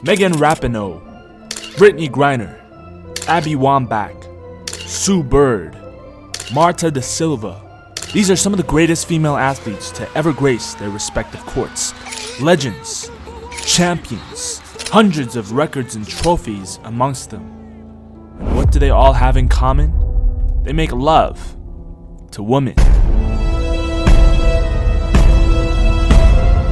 Megan Rapinoe, Brittany Griner, Abby Wambach, Sue Bird, Marta da Silva. These are some of the greatest female athletes to ever grace their respective courts. Legends, champions, hundreds of records and trophies amongst them. And what do they all have in common? They make love to women.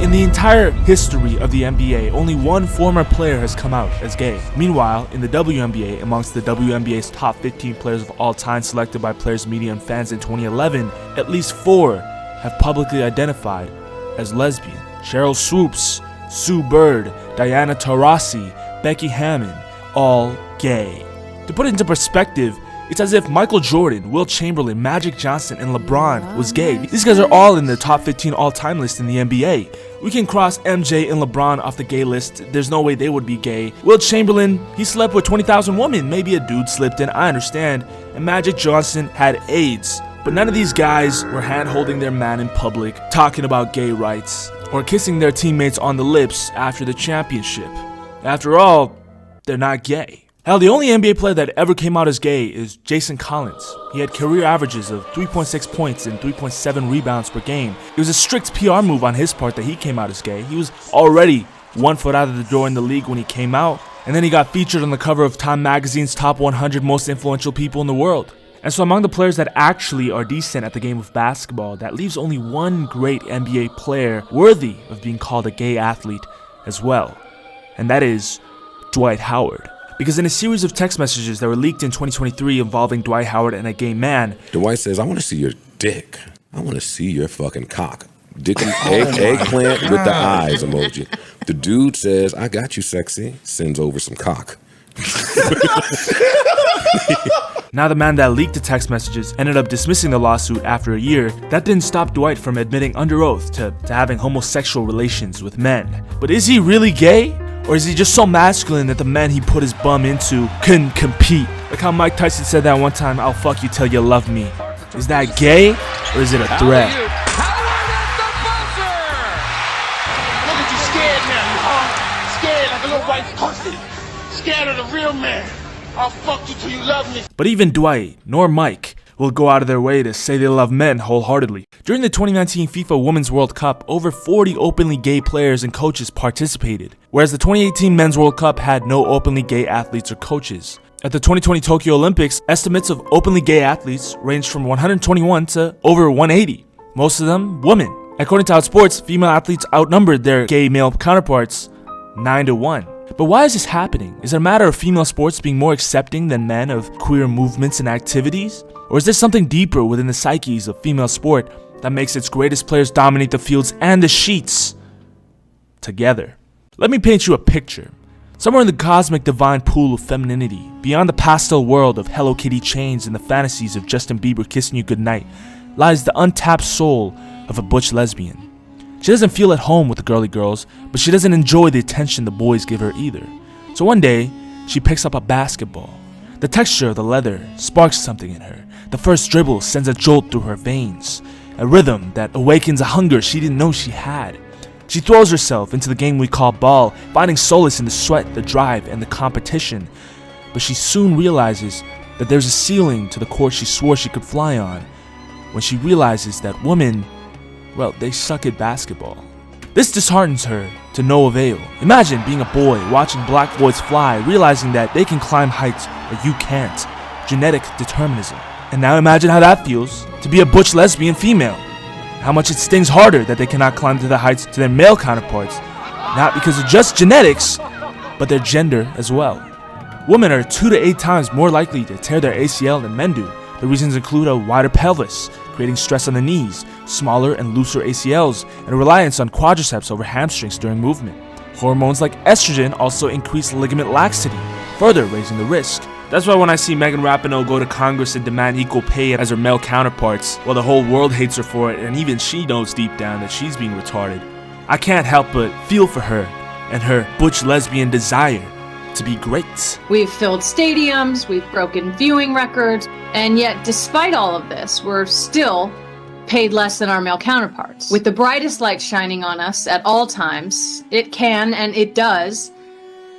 In the entire history of the NBA, only one former player has come out as gay. Meanwhile, in the WNBA, amongst the WNBA's top 15 players of all time selected by players, media, and fans in 2011, at least 4 have publicly identified as lesbian. Sheryl Swoopes, Sue Bird, Diana Taurasi, Becky Hammon, all gay. To put it into perspective, it's as if Michael Jordan, Wilt Chamberlain, Magic Johnson, and LeBron was gay. These guys are all in the top 15 all-time list in the NBA. We can cross MJ and LeBron off the gay list. There's no way they would be gay. Wilt Chamberlain, he slept with 20,000 women. Maybe a dude slipped in, I understand. And Magic Johnson had AIDS. But none of these guys were hand-holding their man in public, talking about gay rights, or kissing their teammates on the lips after the championship. After all, they're not gay. Hell, the only NBA player that ever came out as gay is Jason Collins. He had career averages of 3.6 points and 3.7 rebounds per game. It was a strict PR move on his part that he came out as gay. He was already 1 foot out of the door in the league when he came out, and then he got featured on the cover of Time Magazine's top 100 most influential people in the world. And so among the players that actually are decent at the game of basketball, that leaves only one great NBA player worthy of being called a gay athlete as well, and that is Dwight Howard. Because in a series of text messages that were leaked in 2023 involving Dwight Howard and a gay man, Dwight says, I want to see your dick. I want to see your fucking cock. Dick and eggplant with the eyes emoji. The dude says, I got you, sexy. Sends over some cock. Now the man that leaked the text messages ended up dismissing the lawsuit after a year. That didn't stop Dwight from admitting under oath to having homosexual relations with men. But is he really gay? Or is he just so masculine that the men he put his bum into couldn't compete? Like how Mike Tyson said that one time, I'll fuck you till you love me. Is that gay? Or is it a threat? Howard at the buzzer! Look at you scared now, you huh? Scared like a little white pussy. Scared of the real man. I'll fuck you till you love me. But even Dwight, nor Mike, will go out of their way to say they love men wholeheartedly. During the 2019 FIFA Women's World Cup, over 40 openly gay players and coaches participated, whereas the 2018 Men's World Cup had no openly gay athletes or coaches. At the 2020 Tokyo Olympics, estimates of openly gay athletes ranged from 121 to over 180, most of them women. According to Outsports, female athletes outnumbered their gay male counterparts 9-1. But why is this happening? Is it a matter of female sports being more accepting than men of queer movements and activities? Or is there something deeper within the psyches of female sport that makes its greatest players dominate the fields and the sheets together? Let me paint you a picture. Somewhere in the cosmic divine pool of femininity, beyond the pastel world of Hello Kitty chains and the fantasies of Justin Bieber kissing you goodnight, lies the untapped soul of a butch lesbian. She doesn't feel at home with the girly girls, but she doesn't enjoy the attention the boys give her either. So one day, she picks up a basketball. The texture of the leather sparks something in her. The first dribble sends a jolt through her veins, a rhythm that awakens a hunger she didn't know she had. She throws herself into the game we call ball, finding solace in the sweat, the drive, and the competition. But she soon realizes that there's a ceiling to the court she swore she could fly on, when she realizes that women, well, they suck at basketball. This disheartens her to no avail. Imagine being a boy watching black boys fly, realizing that they can climb heights that you can't. Genetic determinism. And now imagine how that feels to be a butch lesbian female. How much it stings harder that they cannot climb to the heights to their male counterparts, not because of just genetics, but their gender as well. Women are 2 to 8 times more likely to tear their ACL than men do. The reasons include a wider pelvis, creating stress on the knees, smaller and looser ACLs, and a reliance on quadriceps over hamstrings during movement. Hormones like estrogen also increase ligament laxity, further raising the risk. That's why when I see Megan Rapinoe go to Congress and demand equal pay as her male counterparts, well, the whole world hates her for it, and even she knows deep down that she's being retarded, I can't help but feel for her and her butch lesbian desire to be great. We've filled stadiums, we've broken viewing records, and yet despite all of this, we're still paid less than our male counterparts. With the brightest light shining on us at all times, it can and it does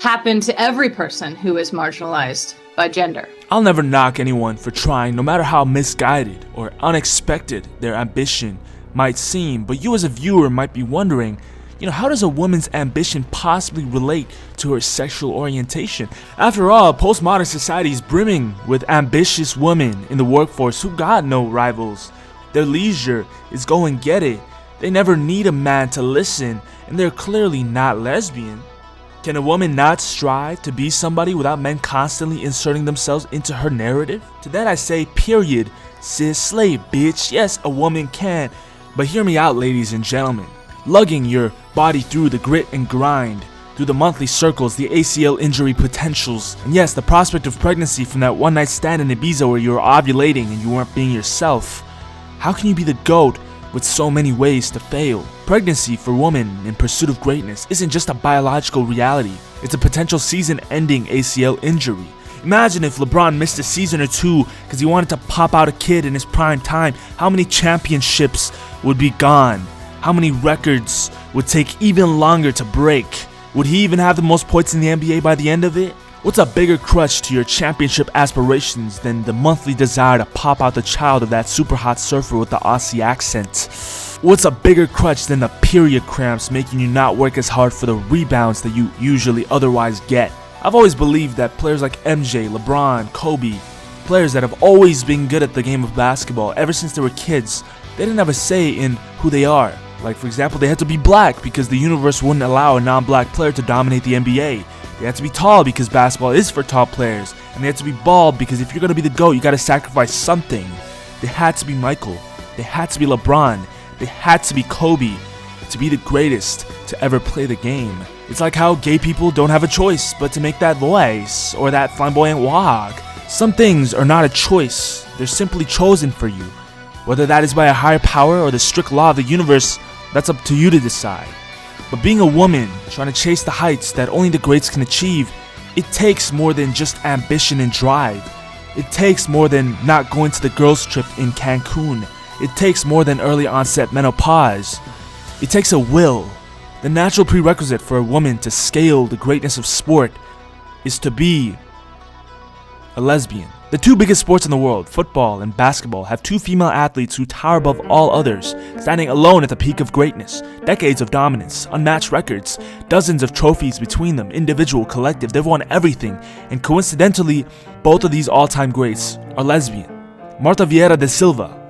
happen to every person who is marginalized by gender. I'll never knock anyone for trying, no matter how misguided or unexpected their ambition might seem, but you as a viewer might be wondering, how does a woman's ambition possibly relate to her sexual orientation? After all, postmodern society is brimming with ambitious women in the workforce who got no rivals. Their leisure is go and get it. They never need a man to listen, and they're clearly not lesbian. Can a woman not strive to be somebody without men constantly inserting themselves into her narrative? To that I say, period, cis slave, bitch. Yes, a woman can. But hear me out, ladies and gentlemen. Lugging your body through the grit and grind, through the monthly circles, the ACL injury potentials, and yes, the prospect of pregnancy from that one night stand in Ibiza where you were ovulating and you weren't being yourself. How can you be the GOAT with so many ways to fail? Pregnancy for women in pursuit of greatness isn't just a biological reality, it's a potential season-ending ACL injury. Imagine if LeBron missed a season or two because he wanted to pop out a kid in his prime time. How many championships would be gone? How many records would take even longer to break? Would he even have the most points in the NBA by the end of it? What's a bigger crutch to your championship aspirations than the monthly desire to pop out the child of that super hot surfer with the Aussie accent? What's a bigger crutch than the period cramps making you not work as hard for the rebounds that you usually otherwise get? I've always believed that players like MJ, LeBron, Kobe, players that have always been good at the game of basketball ever since they were kids, they didn't have a say in who they are. Like, for example, they had to be black because the universe wouldn't allow a non-black player to dominate the NBA. They had to be tall because basketball is for tall players. And they had to be bald because if you're going to be the GOAT, you got to sacrifice something. They had to be Michael. They had to be LeBron. They had to be Kobe to be the greatest to ever play the game. It's like how gay people don't have a choice but to make that voice or that flamboyant walk. Some things are not a choice. They're simply chosen for you. Whether that is by a higher power or the strict law of the universe, that's up to you to decide. But being a woman, trying to chase the heights that only the greats can achieve, it takes more than just ambition and drive. It takes more than not going to the girls' trip in Cancun. It takes more than early onset menopause. It takes a will. The natural prerequisite for a woman to scale the greatness of sport is to be a lesbian. The two biggest sports in the world, football and basketball, have two female athletes who tower above all others, standing alone at the peak of greatness. Decades of dominance, unmatched records, dozens of trophies between them, individual, collective, they've won everything. And coincidentally, both of these all-time greats are lesbian. Marta Vieira da Silva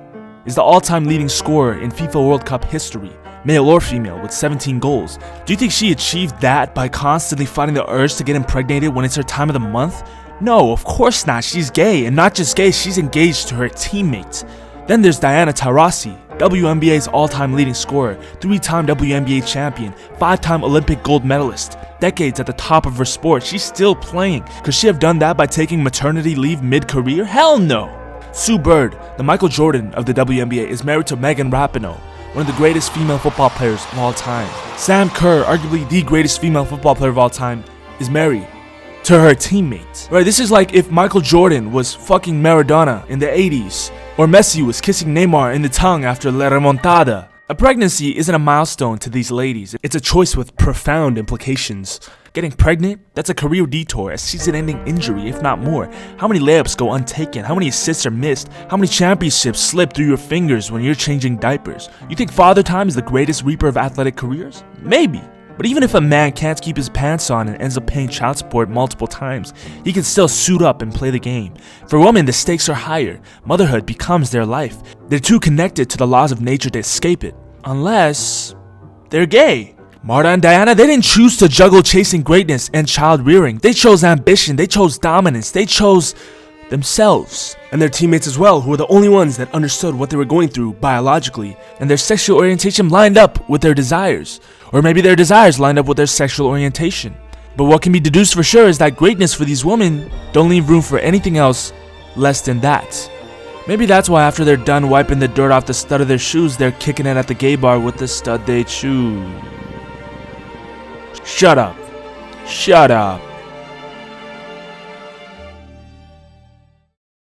is the all-time leading scorer in FIFA World Cup history, male or female, with 17 goals. Do you think she achieved that by constantly fighting the urge to get impregnated when it's her time of the month? No, of course not. She's gay, and not just gay, she's engaged to her teammates. Then there's Diana Taurasi, WNBA's all-time leading scorer, 3-time WNBA champion, 5-time Olympic gold medalist. Decades at the top of her sport, she's still playing. Could she have done that by taking maternity leave mid-career? Hell no! Sue Bird, the Michael Jordan of the WNBA, is married to Megan Rapinoe, one of the greatest female football players of all time. Sam Kerr, arguably the greatest female football player of all time, is married to her teammates. Right, this is like if Michael Jordan was fucking Maradona in the 80s, or Messi was kissing Neymar in the tongue after La Remontada. A pregnancy isn't a milestone to these ladies, it's a choice with profound implications. Getting pregnant, that's a career detour, a season-ending injury, if not more. How many layups go untaken? How many assists are missed? How many championships slip through your fingers when you're changing diapers? You think Father Time is the greatest reaper of athletic careers? Maybe. But even if a man can't keep his pants on and ends up paying child support multiple times, he can still suit up and play the game. For women, the stakes are higher. Motherhood becomes their life. They're too connected to the laws of nature to escape it. Unless they're gay. Marta and Diana, they didn't choose to juggle chasing greatness and child rearing. They chose ambition, they chose dominance, they chose themselves. And their teammates as well, who were the only ones that understood what they were going through biologically, and their sexual orientation lined up with their desires. Or maybe their desires lined up with their sexual orientation. But what can be deduced for sure is that greatness for these women don't leave room for anything else less than that. Maybe that's why after they're done wiping the dirt off the stud of their shoes, they're kicking it at the gay bar with the stud they choose. Shut up. Shut up.